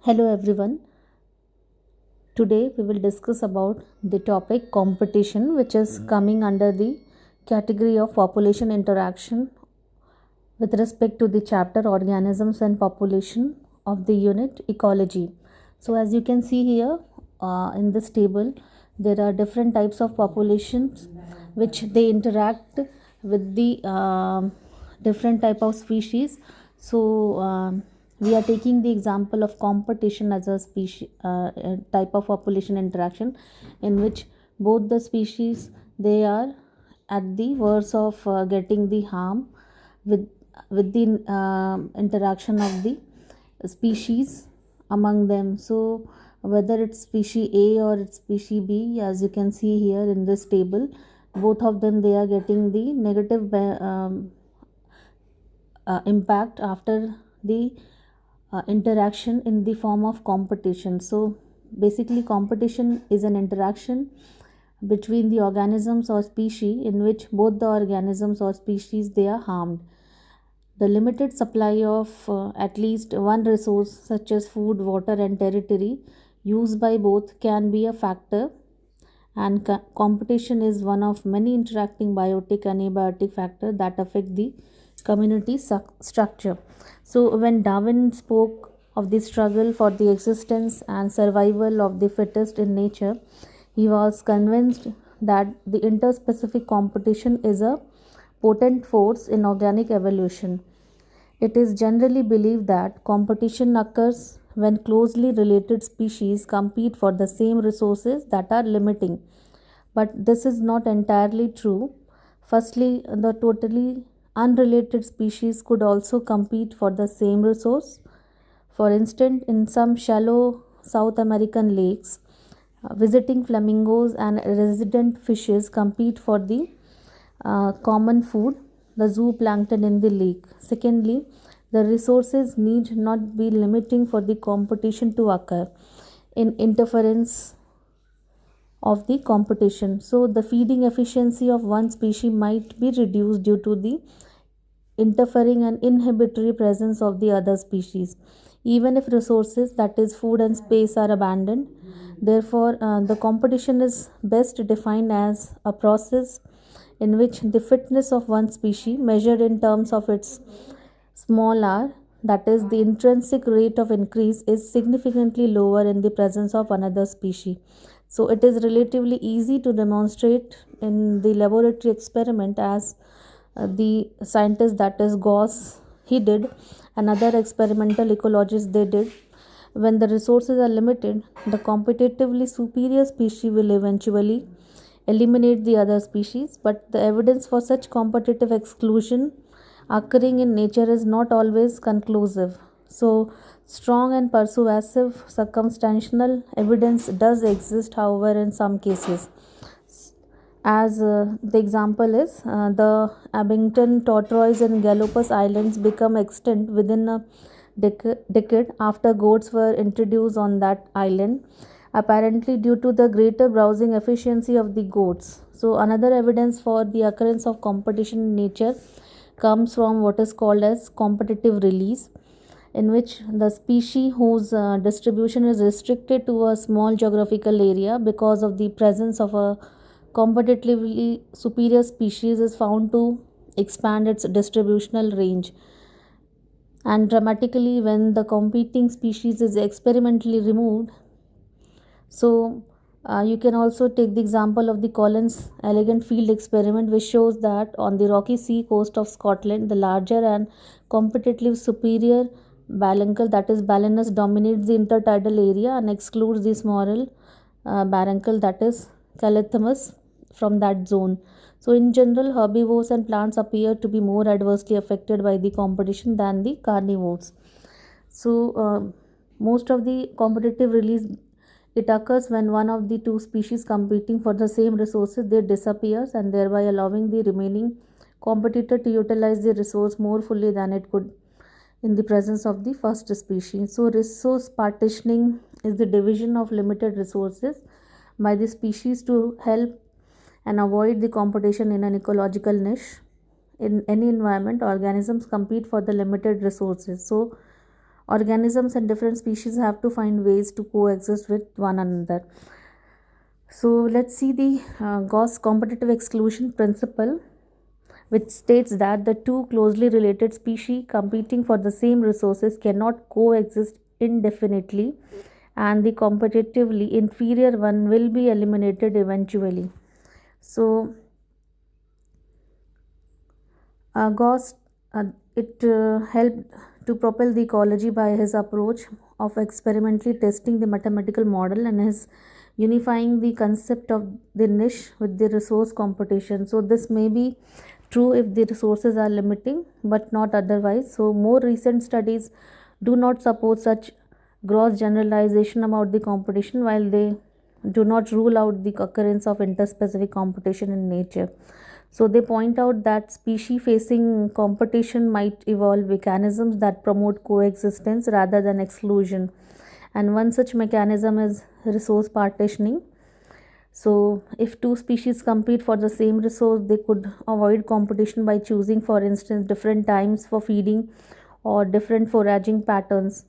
Hello everyone. Today we will discuss about the topic competition, which is coming under the category of population interaction with respect to the chapter organisms and population of the unit ecology. So as you can see here in this table, there are different types of populations which they interact with the different type of species. So we are taking the example of competition as a species type of population interaction in which both the species they are at the worst of getting the harm with the interaction of the species among them. So whether it's species A or it's species B, as you can see here in this table, both of them they are getting the negative impact after the interaction in the form of competition. So basically competition is an interaction between the organisms or species in which both the organisms or species they are harmed. The limited supply of at least one resource such as food, water and territory used by both can be a factor, and competition is one of many interacting biotic and abiotic factors that affect the community structure. So when Darwin spoke of the struggle for the existence and survival of the fittest in nature, he was convinced that the interspecific competition is a potent force in organic evolution. It is generally believed that competition occurs when closely related species compete for the same resources that are limiting. But this is not entirely true. Firstly, the totally unrelated species could also compete for the same resource. For instance, in some shallow South American lakes, visiting flamingos and resident fishes compete for the common food, the zooplankton in the lake. Secondly, the resources need not be limiting for the competition to occur in interference of the competition. So, the feeding efficiency of one species might be reduced due to the interfering and inhibitory presence of the other species, even if resources, that is, food and space, are abandoned. Therefore, the competition is best defined as a process in which the fitness of one species, measured in terms of its small r, that is, the intrinsic rate of increase, is significantly lower in the presence of another species. So, it is relatively easy to demonstrate in the laboratory experiment, as the scientist, that is Gauss, he did, and other experimental ecologists they did. When the resources are limited, the competitively superior species will eventually eliminate the other species, but the evidence for such competitive exclusion occurring in nature is not always conclusive. So, strong and persuasive circumstantial evidence does exist, however, in some cases. As the example is the Abington tortoise and Galapagos Islands become extinct within a decade after goats were introduced on that island, apparently due to the greater browsing efficiency of the goats. So, another evidence for the occurrence of competition in nature comes from what is called as competitive release, in which the species whose distribution is restricted to a small geographical area because of the presence of a competitively superior species is found to expand its distributional range, and dramatically when the competing species is experimentally removed. So you can also take the example of the Collins elegant field experiment, which shows that on the rocky sea coast of Scotland, the larger and competitively superior barnacle, that is Balanus, dominates the intertidal area and excludes the smaller barnacle, that is Calathemus, from that zone. So, in general, herbivores and plants appear to be more adversely affected by the competition than the carnivores. So, most of the competitive release, it occurs when one of the two species competing for the same resources they disappears, and thereby allowing the remaining competitor to utilize the resource more fully than it could in the presence of the first species. So, resource partitioning is the division of limited resources by the species to help and avoid the competition in an ecological niche. In any environment, organisms compete for the limited resources. So, organisms and different species have to find ways to coexist with one another. So let's see the Gauss competitive exclusion principle, which states that the two closely related species competing for the same resources cannot coexist indefinitely, and the competitively inferior one will be eliminated eventually. So Gauss it helped to propel the ecology by his approach of experimentally testing the mathematical model and his unifying the concept of the niche with the resource competition. So this may be true if the resources are limiting, but not otherwise. So more recent studies do not support such gross generalization about the competition, while they do not rule out the occurrence of interspecific competition in nature. So they point out that species facing competition might evolve mechanisms that promote coexistence rather than exclusion. And one such mechanism is resource partitioning. So if two species compete for the same resource, they could avoid competition by choosing, for instance, different times for feeding or different foraging patterns.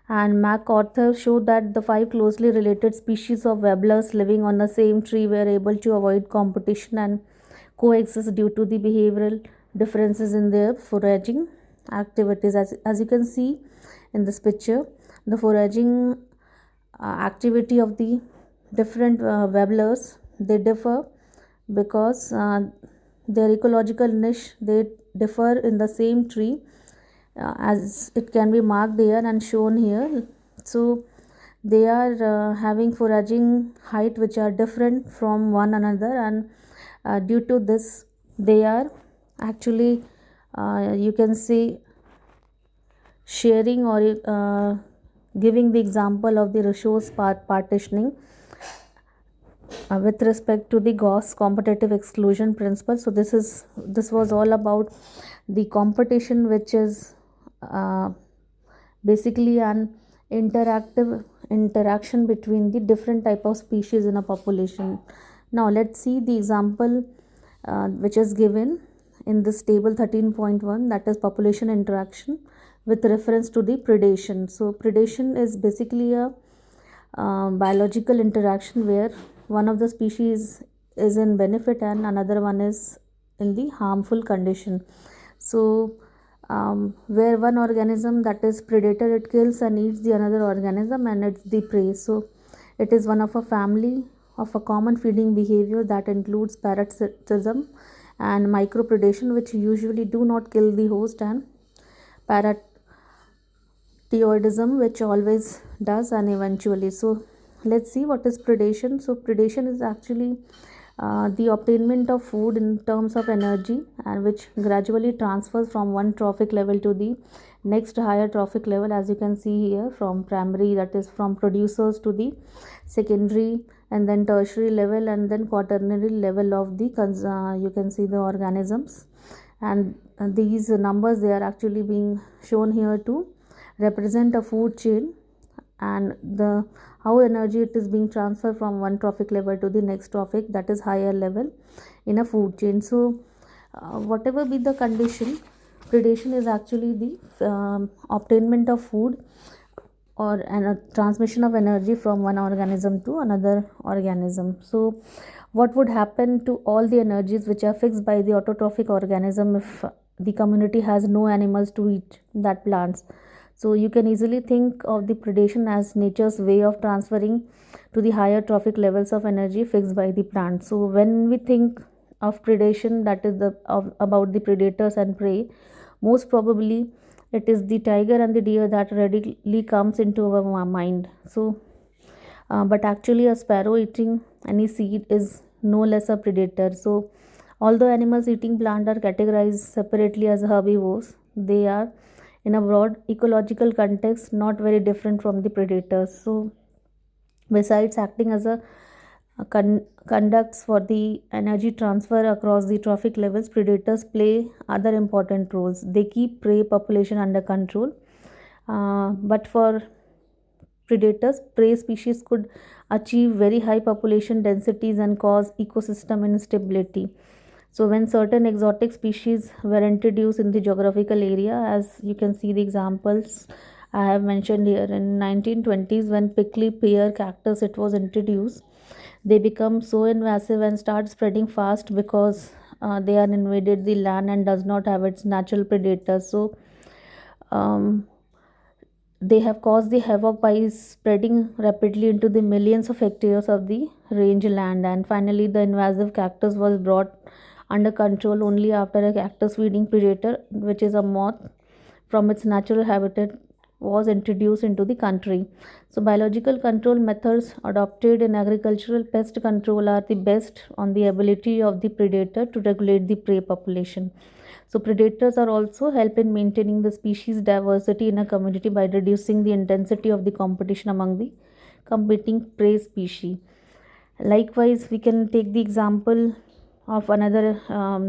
And MacArthur showed that the five closely related species of warblers living on the same tree were able to avoid competition and coexist due to the behavioral differences in their foraging activities. As you can see in this picture, the foraging activity of the different warblers, they differ because their ecological niche, they differ in the same tree, as it can be marked here and shown here. So they are having foraging height which are different from one another, and due to this they are actually you can see sharing or giving the example of the resource partitioning with respect to the Gauss competitive exclusion principle. So this was all about the competition, which is basically an interactive interaction between the different type of species in a population. Now let's see the example which is given in this table 13.1, that is population interaction with reference to the predation. So predation is basically a biological interaction where one of the species is in benefit and another one is in the harmful condition. So where one organism, that is predator, it kills and eats the another organism and it's the prey. So it is one of a family of a common feeding behavior that includes parasitism and micropredation, which usually do not kill the host, and paratiodism, which always does and eventually. So let's see what is predation. So predation is actually the obtainment of food in terms of energy, and which gradually transfers from one trophic level to the next higher trophic level, as you can see here, from primary, that is from producers, to the secondary and then tertiary level and then quaternary level of the you can see the organisms. And these numbers, they are actually being shown here to represent a food chain and the how energy it is being transferred from one trophic level to the next trophic, that is higher level in a food chain. So whatever be the condition, predation is actually the obtainment of food or a transmission of energy from one organism to another organism. So what would happen to all the energies which are fixed by the autotrophic organism if the community has no animals to eat that plants? So you can easily think of the predation as nature's way of transferring to the higher trophic levels of energy fixed by the plant. So when we think of predation, that is about the predators and prey, most probably it is the tiger and the deer that readily comes into our mind. So but actually a sparrow eating any seed is no less a predator. So although animals eating plant are categorized separately as herbivores, they are in a broad ecological context not very different from the predators. So besides acting as a conducts for the energy transfer across the trophic levels, predators play other important roles. They keep prey population under control, but for predators, prey species could achieve very high population densities and cause ecosystem instability. So when certain exotic species were introduced in the geographical area, as you can see the examples I have mentioned here in 1920s when prickly pear cactus it was introduced. They become so invasive and start spreading fast because they are invaded the land and does not have its natural predators. So um, they have caused the havoc by spreading rapidly into the millions of hectares of the rangeland. And finally, the invasive cactus was brought under control only after a cactus feeding predator, which is a moth, from its natural habitat was introduced into the country. So, biological control methods adopted in agricultural pest control are the best on the ability of the predator to regulate the prey population. So predators are also help in maintaining the species diversity in a community by reducing the intensity of the competition among the competing prey species. Likewise, we can take the example of another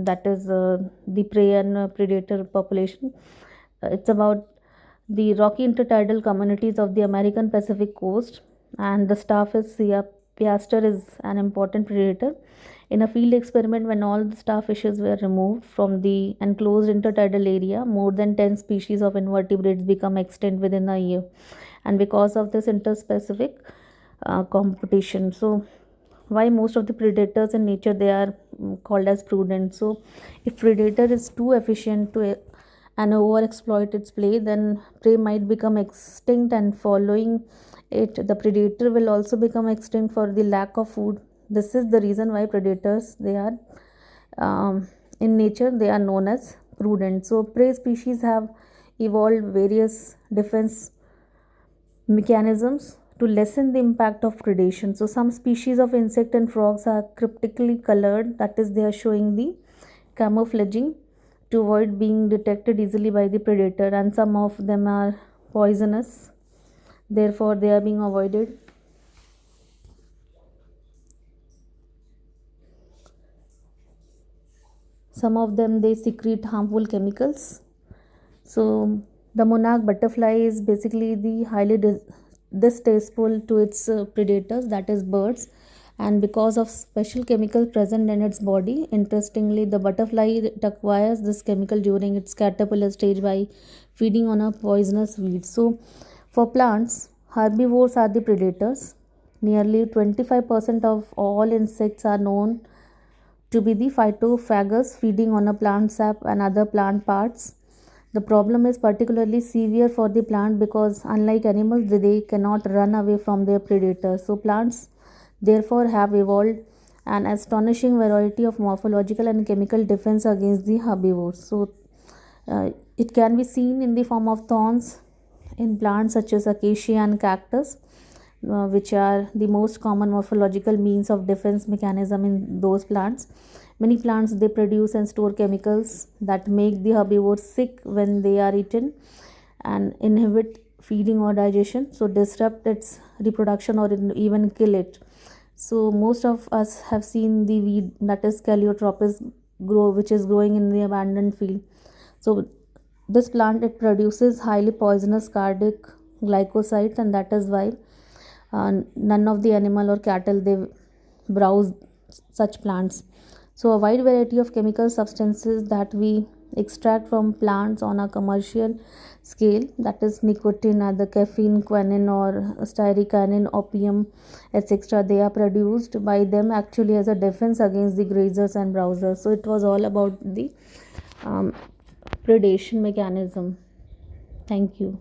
that is the prey and predator population. It's about the rocky intertidal communities of the American Pacific coast, and the starfish sea piaster is an important predator. In a field experiment, when all the starfishes were removed from the enclosed intertidal area, more than 10 species of invertebrates become extinct within a year, and because of this interspecific competition. So, why most of the predators in nature they are called as prudent. So, if predator is too efficient to and overexploit its prey, then prey might become extinct, and following it, the predator will also become extinct for the lack of food. This is the reason why predators they are in nature they are known as prudent. So prey species have evolved various defense mechanisms to lessen the impact of predation. So some species of insect and frogs are cryptically colored, that is they are showing the camouflaging to avoid being detected easily by the predator, and some of them are poisonous, therefore they are being avoided. Some of them they secrete harmful chemicals. So the monarch butterfly is basically the highly distasteful to its predators, that is birds, and because of special chemical present in its body. Interestingly, the butterfly it acquires this chemical during its caterpillar stage by feeding on a poisonous weed. So for plants, herbivores are the predators. Nearly 25% of all insects are known to be the phytophagous, feeding on a plant sap and other plant parts. The problem is particularly severe for the plant because, unlike animals, they cannot run away from their predators. So, plants therefore have evolved an astonishing variety of morphological and chemical defense against the herbivores. So, it can be seen in the form of thorns in plants such as acacia and cactus, which are the most common morphological means of defense mechanism in those plants. Many plants they produce and store chemicals that make the herbivore sick when they are eaten and inhibit feeding or digestion, so disrupt its reproduction or even kill it. So most of us have seen the weed that is Calliotropis grow, which is growing in the abandoned field. So this plant it produces highly poisonous cardiac glycosides, and that is why none of the animal or cattle they browse such plants. So a wide variety of chemical substances that we extract from plants on a commercial scale, that is nicotine, the caffeine, quinine or styricinin, opium, etc., they are produced by them actually as a defense against the grazers and browsers. So it was all about the um, predation mechanism. Thank you.